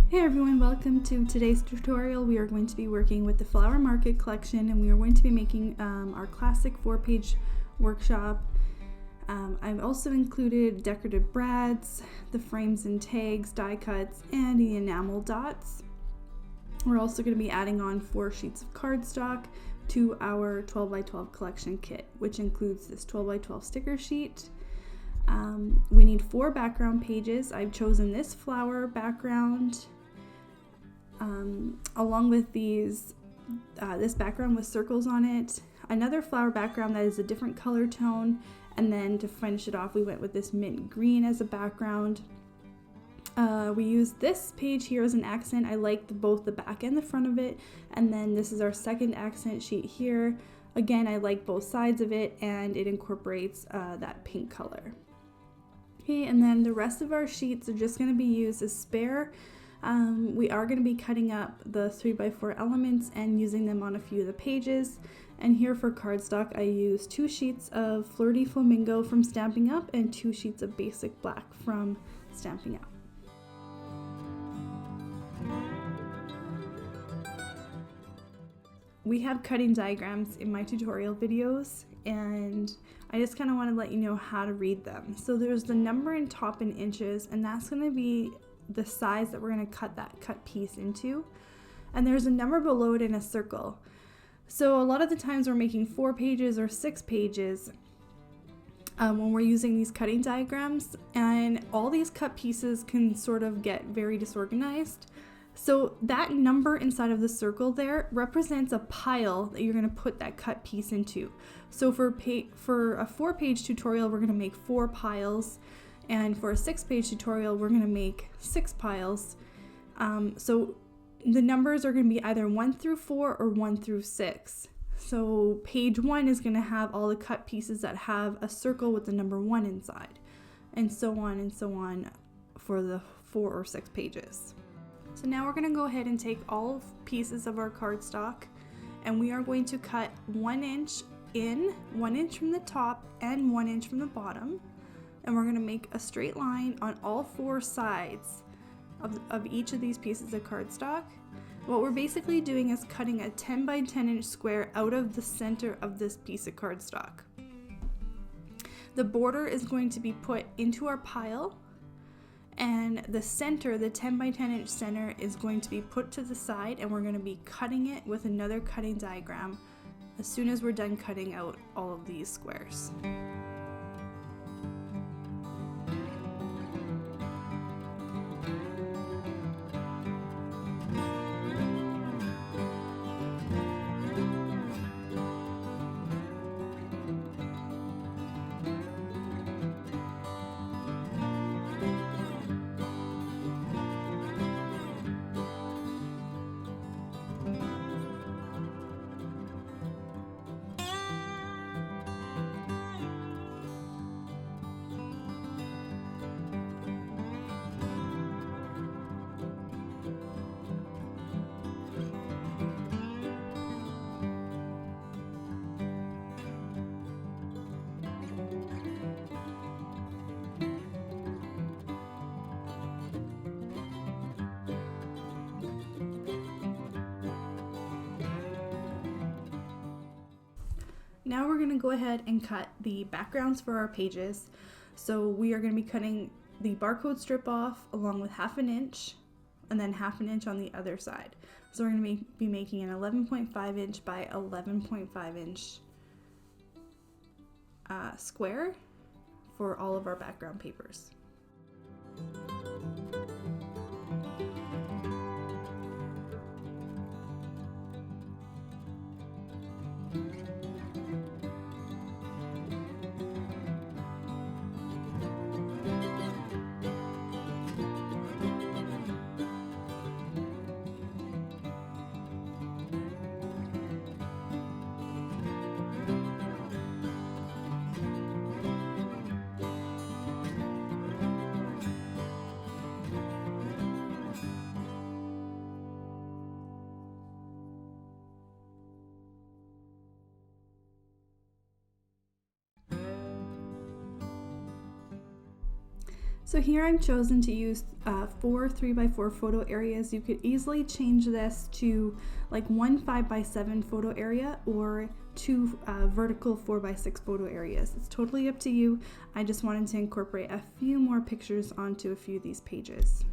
Hey everyone, welcome to today's tutorial. We are going to be working with the Flower Market collection and we are going to be making our classic 4-page workshop. I've also included decorative brads, the frames and tags, die cuts, and the enamel dots. We're also going to be adding on 4 sheets of cardstock to our 12x12 collection kit, which includes this 12x12 sticker sheet. We need 4 background pages. I've chosen this flower background along with this background with circles on it, another flower background that is a different color tone, and then to finish it off we went with this mint green as a background. We used this page here as an accent. I like both the back and the front of it, and then this is our second accent sheet here. Again, I like both sides of it and it incorporates that pink color. Okay, and then the rest of our sheets are just going to be used as spare. We are going to be cutting up the 3x4 elements and using them on a few of the pages. And here for cardstock, I used 2 sheets of Flirty Flamingo from Stampin' Up and 2 sheets of Basic Black from Stampin' Up. We have cutting diagrams in my tutorial videos, and I just kind of want to let you know how to read them. So there's the number in top in inches, and that's going to be the size that we're going to cut that cut piece into. And there's a number below it in a circle. So a lot of the times we're making 4 pages or 6 pages when we're using these cutting diagrams, and all these cut pieces can sort of get very disorganized. So that number inside of the circle there represents a pile that you're going to put that cut piece into. So for a 4-page tutorial, we're going to make 4 piles. And for a 6-page tutorial, we're going to make 6 piles. So the numbers are going to be either 1 through 4 or 1 through 6. So page 1 is going to have all the cut pieces that have a circle with the number 1 inside. And so on for the 4 or 6 pages. So now we're going to go ahead and take all pieces of our cardstock, and we are going to cut 1 inch in, 1 inch from the top, and 1 inch from the bottom. And we're going to make a straight line on all 4 sides of each of these pieces of cardstock. What we're basically doing is cutting a 10 by 10 inch square out of the center of this piece of cardstock. The border is going to be put into our pile, and the center, the 10 by 10 inch center, is going to be put to the side, and we're going to be cutting it with another cutting diagram as soon as we're done cutting out all of these squares. Now we're going to go ahead and cut the backgrounds for our pages. So we are going to be cutting the barcode strip off along with 1/2 inch and then 1/2 inch on the other side. So we're going to be making an 11.5 inch by 11.5 inch square for all of our background papers. So here I've chosen to use 4 3x4 photo areas. You could easily change this to like 1 5x7 photo area or 2 vertical 4x6 photo areas. It's totally up to you. I just wanted to incorporate a few more pictures onto a few of these pages.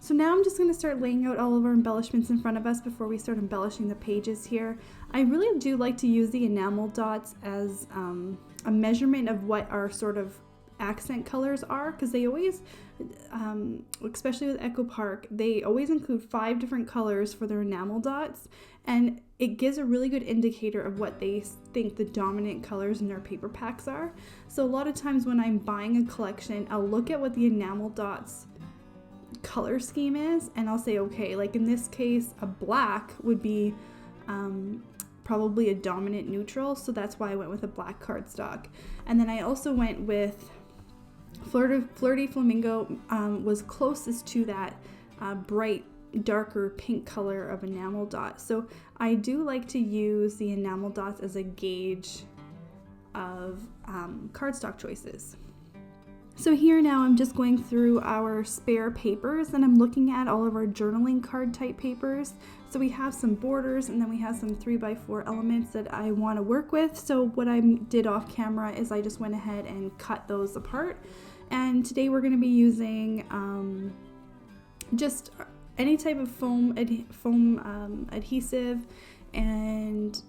So now I'm just going to start laying out all of our embellishments in front of us before we start embellishing the pages here. I really do like to use the enamel dots as a measurement of what our sort of accent colors are, because they always, especially with Echo Park, they always include 5 different colors for their enamel dots, and it gives a really good indicator of what they think the dominant colors in their paper packs are. So a lot of times when I'm buying a collection, I'll look at what the enamel dots color scheme is, and I'll say, okay, like in this case, a black would be probably a dominant neutral, so that's why I went with a black cardstock. And then I also went with Flirty Flamingo, was closest to that bright darker pink color of enamel dot. So I do like to use the enamel dots as a gauge of cardstock choices. So here now I'm just going through our spare papers, and I'm looking at all of our journaling card type papers. So we have some borders, and then we have some 3x4 elements that I want to work with. So what I did off camera is I just went ahead and cut those apart. And today we're going to be using just any type of foam adhesive and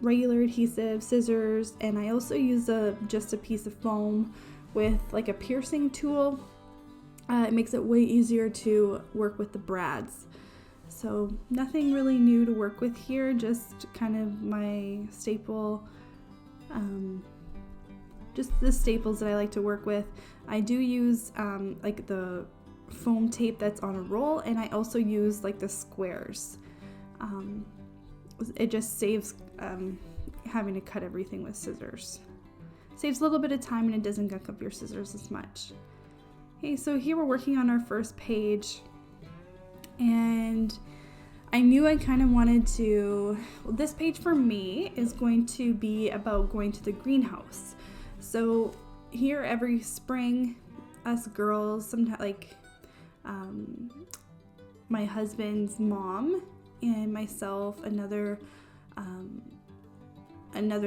regular adhesive, scissors, and I also use just a piece of foam with like a piercing tool. It makes it way easier to work with the brads. So nothing really new to work with here, just kind of my staple, just the staples that I like to work with. I do use like the foam tape that's on a roll, and I also use like the squares. It just saves having to cut everything with scissors. Saves a little bit of time, and it doesn't gunk up your scissors as much. Okay, so here we're working on our first page, and I knew I kind of wanted to, well, this page for me is going to be about going to the greenhouse. So here every spring, us girls, sometimes like my husband's mom and myself, another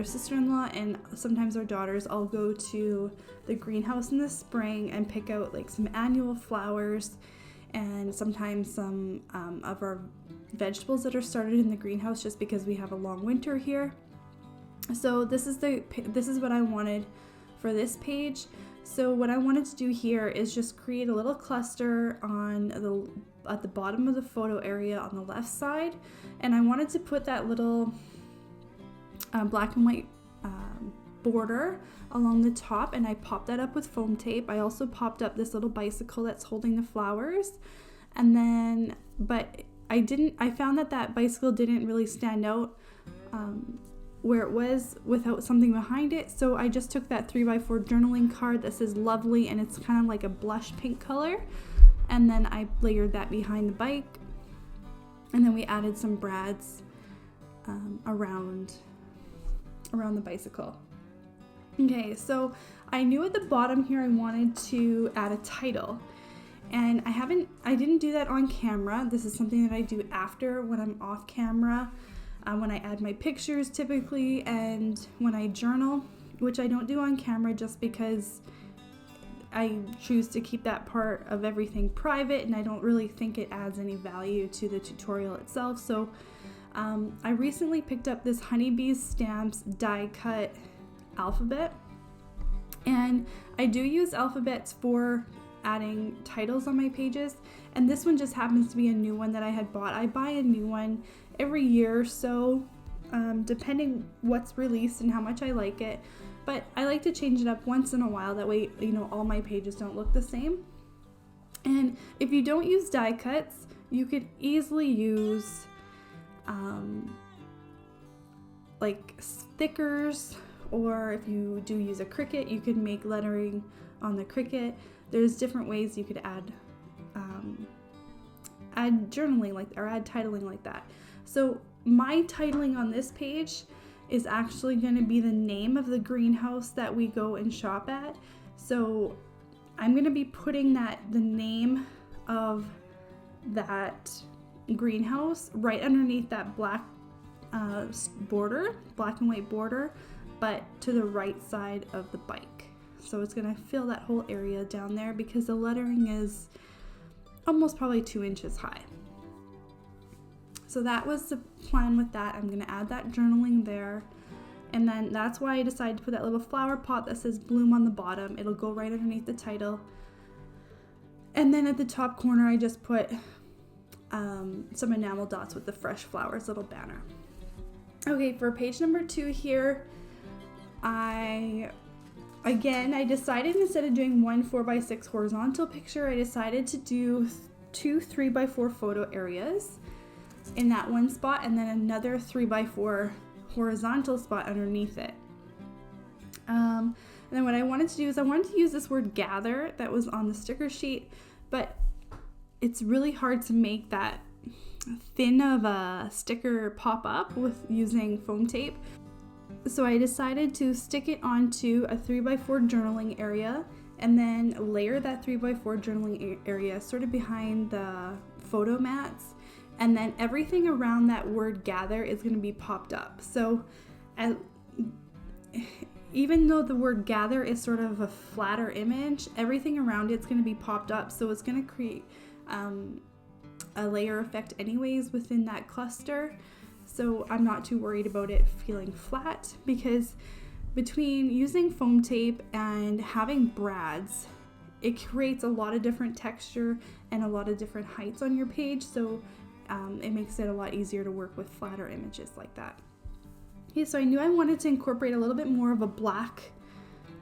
sister-in-law, and sometimes our daughters all go to the greenhouse in the spring and pick out like some annual flowers and sometimes some of our vegetables that are started in the greenhouse, just because we have a long winter here. So this is what I wanted for this page. So what I wanted to do here is just create a little cluster at the bottom of the photo area on the left side, and I wanted to put that little black and white border along the top, and I popped that up with foam tape. I also popped up this little bicycle that's holding the flowers, and then I found that bicycle didn't really stand out where it was without something behind it, so I just took that 3x4 journaling card that says lovely, and it's kind of like a blush pink color, and then I layered that behind the bike, and then we added some brads around the bicycle. Okay, so I knew at the bottom here I wanted to add a title, and I didn't do that on camera. This is something that I do after, when I'm off camera, when I add my pictures typically, and when I journal, which I don't do on camera just because I choose to keep that part of everything private, and I don't really think it adds any value to the tutorial itself. So I recently picked up this Honeybees Stamps die cut alphabet, and I do use alphabets for adding titles on my pages, and this one just happens to be a new one that I had bought. I buy a new one every year or so, depending what's released and how much I like it, but I like to change it up once in a while, that way, you know, all my pages don't look the same. And if you don't use die cuts, you could easily use like stickers, or if you do use a Cricut, you could make lettering on the Cricut. There's different ways you could add journaling or add titling like that. So my titling on this page is actually going to be the name of the greenhouse that we go and shop at. So I'm going to be putting the name of that greenhouse right underneath that black border, black and white border, but to the right side of the bike. So it's going to fill that whole area down there because the lettering is almost probably 2 inches high. So that was the plan with that. I'm going to add that journaling there. And then that's why I decided to put that little flower pot that says bloom on the bottom. It'll go right underneath the title. And then at the top corner, I just put some enamel dots with the fresh flowers little banner. Okay, for page number 2 here, I decided, instead of doing one 4x6 horizontal picture, I decided to do 2 3x4 photo areas in that one spot, and then another 3x4 horizontal spot underneath it. And then what I wanted to do is I wanted to use this word gather that was on the sticker sheet, but it's really hard to make that thin of a sticker pop up with using foam tape. So I decided to stick it onto a 3x4 journaling area, and then layer that 3x4 journaling area sort of behind the photo mats, and then everything around that word gather is going to be popped up. So even though the word gather is sort of a flatter image, everything around it's going to be popped up, so it's going to create a layer effect anyways within that cluster. So I'm not too worried about it feeling flat, because between using foam tape and having brads, it creates a lot of different texture and a lot of different heights on your page, so it makes it a lot easier to work with flatter images like that. Okay, so I knew I wanted to incorporate a little bit more of a black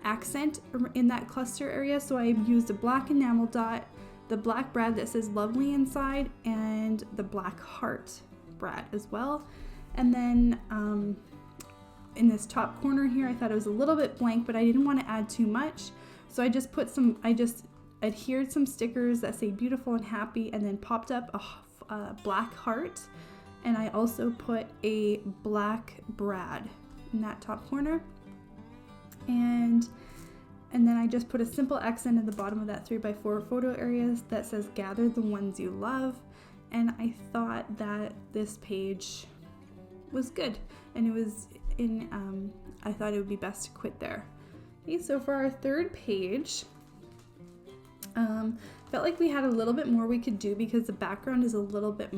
accent in that cluster area, so I used a black enamel dot, the black brad that says lovely inside, and the black heart brad as well. And then in this top corner here, I thought it was a little bit blank, but I didn't want to add too much, so I just adhered some stickers that say beautiful and happy, and then popped up a black heart, and I also put a black brad in that top corner, and then I just put a simple accent at the bottom of that 3x4 photo area that says gather the ones you love. And I thought that this page was good, and it was I thought it would be best to quit there. Okay, so for our third page, felt like we had a little bit more we could do because the background is a little bit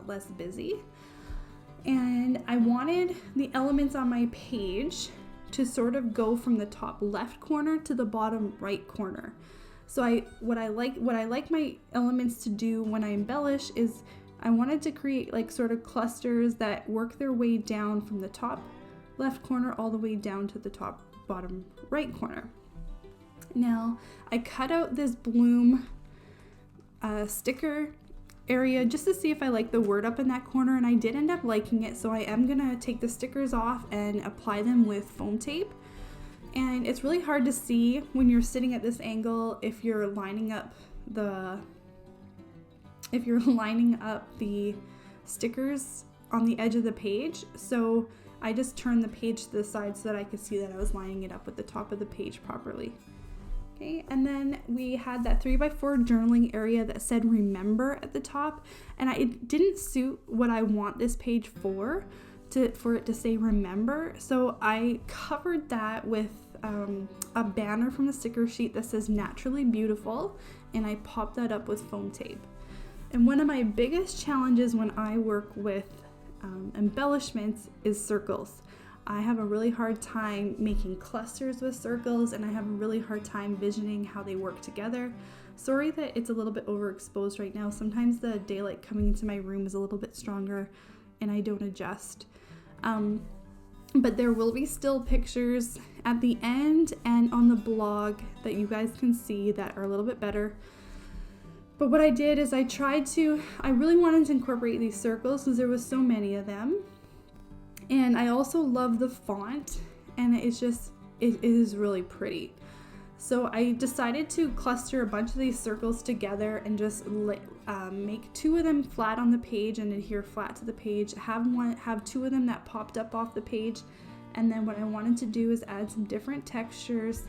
less busy, and I wanted the elements on my page to sort of go from the top left corner to the bottom right corner. So what I like my elements to do when I embellish is I wanted to create like sort of clusters that work their way down from the top left corner all the way down to the top bottom right corner. Now I cut out this bloom sticker area just to see if I like the word up in that corner, and I did end up liking it, so I am gonna take the stickers off and apply them with foam tape. And it's really hard to see when you're sitting at this angle if you're lining up the stickers on the edge of the page. So I just turned the page to the side so that I could see that I was lining it up with the top of the page properly. Okay, and then we had that 3x4 journaling area that said remember at the top, and it didn't suit what I want this page for it to say remember. So I covered that with a banner from the sticker sheet that says naturally beautiful, and I popped that up with foam tape. And one of my biggest challenges when I work with embellishments is circles. I have a really hard time making clusters with circles, and I have a really hard time visioning how they work together. Sorry that it's a little bit overexposed right now. Sometimes the daylight coming into my room is a little bit stronger and I don't adjust. But there will be still pictures at the end and on the blog that you guys can see that are a little bit better. But what I did is I really wanted to incorporate these circles because there was so many of them. And I also love the font, and it is really pretty. So I decided to cluster a bunch of these circles together and just make 2 of them flat on the page and adhere flat to the page. Have 2 of them that popped up off the page. And then what I wanted to do is add some different textures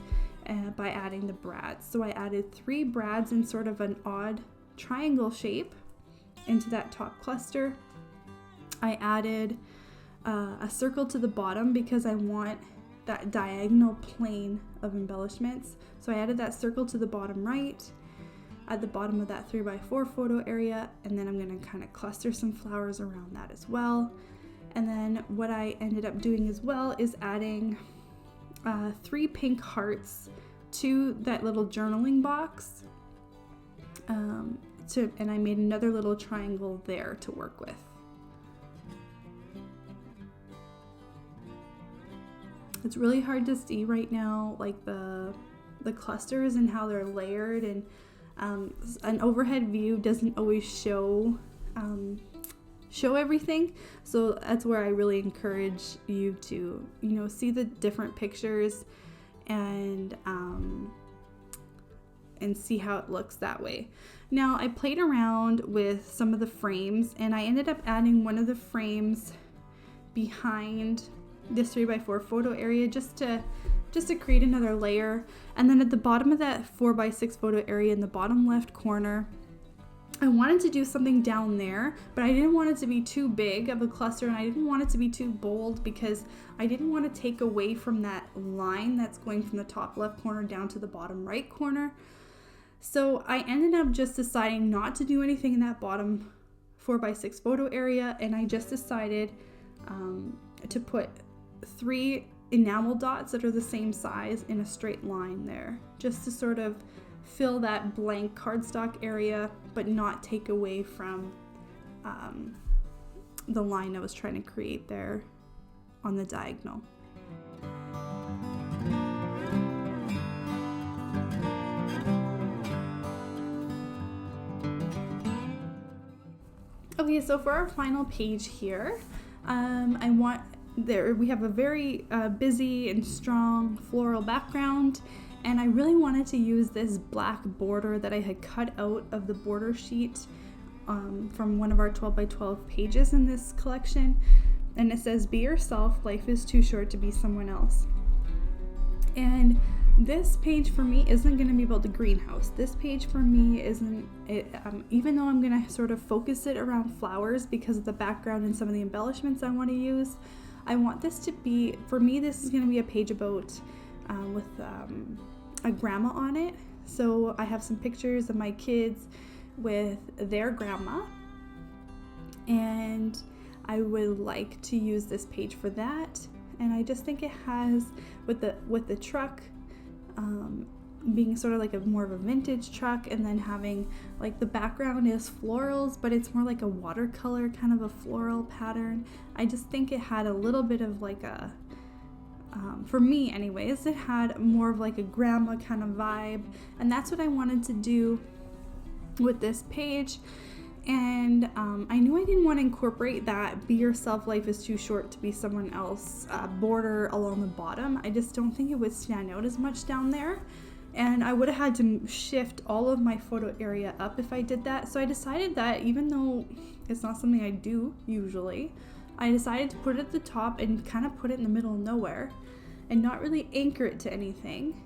by adding the brads. So I added 3 brads in sort of an odd triangle shape into that top cluster. I added a circle to the bottom because I want that diagonal plane of embellishments. So I added that circle to the bottom right at the bottom of that 3x4 photo area, and then I'm going to kind of cluster some flowers around that as well. And then what I ended up doing as well is adding 3 pink hearts to that little journaling box, and I made another little triangle there to work with. It's really hard to see right now, like the clusters and how they're layered, and an overhead view doesn't always show everything. So that's where I really encourage you to, see the different pictures and see how it looks that way. Now I played around with some of the frames, and I ended up adding one of the frames behind this 3x4 photo area just to create another layer. And then at the bottom of that 4x6 photo area in the bottom left corner, I wanted to do something down there, but I didn't want it to be too big of a cluster, and I didn't want it to be too bold because I didn't want to take away from that line that's going from the top left corner down to the bottom right corner. So I ended up just deciding not to do anything in that bottom 4x6 photo area, and I just decided to put 3 enamel dots that are the same size in a straight line there, just to sort of fill that blank cardstock area but not take away from the line I was trying to create there on the diagonal. Okay, so for our final page here, we have a very busy and strong floral background, and I really wanted to use this black border that I had cut out of the border sheet from one of our 12x12 pages in this collection, and it says, "Be yourself, life is too short to be someone else." And this page for me isn't going to be about the greenhouse. This page for me even though I'm going to sort of focus it around flowers because of the background and some of the embellishments I want to use, I want this to be, for me, this is going to be a page about with a grandma on it. So I have some pictures of my kids with their grandma, and I would like to use this page for that. And I just think it has, with the truck being sort of like a more of a vintage truck, and then having like the background is florals, but it's more like a watercolor kind of a floral pattern. I just think it had a little bit of like a, for me anyways, it had more of like a grandma kind of vibe, and that's what I wanted to do with this page. And I knew I didn't want to incorporate that "be yourself, life is too short to be someone else" border along the bottom. I just don't think it would stand out as much down there, and I would have had to shift all of my photo area up if I did that. So I decided that, even though it's not something I do usually, I decided to put it at the top and kind of put it in the middle of nowhere and not really anchor it to anything.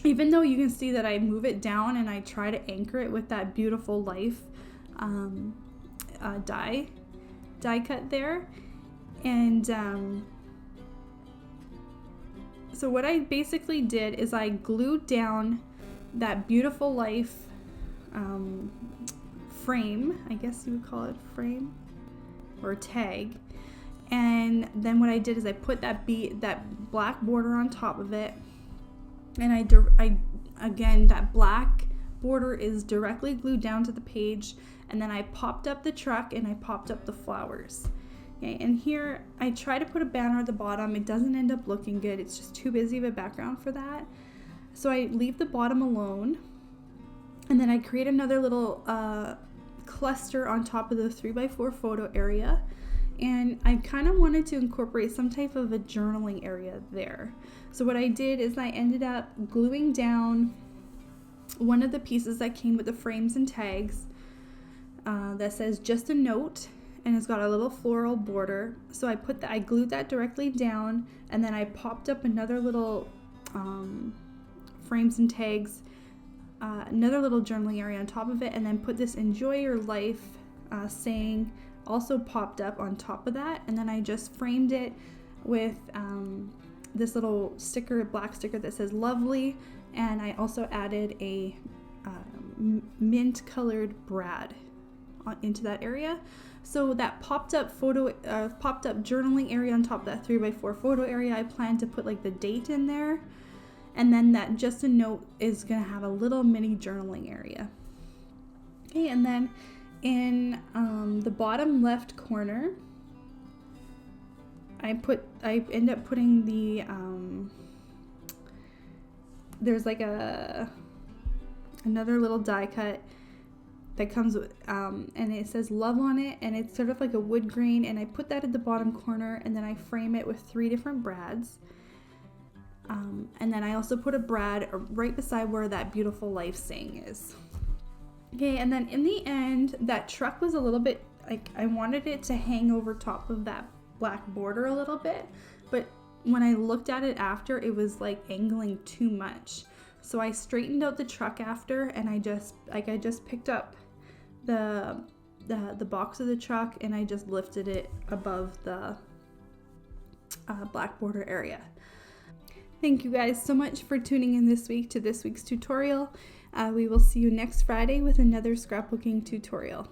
Even though you can see that I move it down and I try to anchor it with that Beautiful Life die cut there. And so what I basically did is I glued down that Beautiful Life frame, I guess you would call it frame or tag. And then what I did is I put that black border on top of it, and I again, that black border is directly glued down to the page, and then I popped up the truck and I popped up the flowers. Okay, and here I try to put a banner at the bottom. It doesn't end up looking good. It's just too busy of a background for that. So I leave the bottom alone, and then I create another little cluster on top of the 3x4 photo area. And I kind of wanted to incorporate some type of a journaling area there. So what I did is I ended up gluing down one of the pieces that came with the frames and tags that says "just a note," and it's got a little floral border. So I glued that directly down, and then I popped up another little frames and tags, another little journaling area on top of it, and then put this "enjoy your life" saying also popped up on top of that. And then I just framed it with this little sticker, black sticker that says "lovely," and I also added a mint colored brad into that area. So that popped up journaling area on top of that 3x4 photo area, I plan to put like the date in there, and then that "just a note" is gonna have a little mini journaling area. Okay, and then in the bottom left corner, I end up putting the there's like another little die cut that comes with and it says "love" on it, and it's sort of like a wood grain, and I put that at the bottom corner, and then I frame it with 3 different brads, and then I also put a brad right beside where that "Beautiful Life" saying is. Okay, and then in the end, that truck was a little bit like, I wanted it to hang over top of that black border a little bit, but when I looked at it after, it was like angling too much. So I straightened out the truck after, and I just picked up the box of the truck, and I just lifted it above the black border area. Thank you guys so much for tuning in this week to this week's tutorial. We will see you next Friday with another scrapbooking tutorial.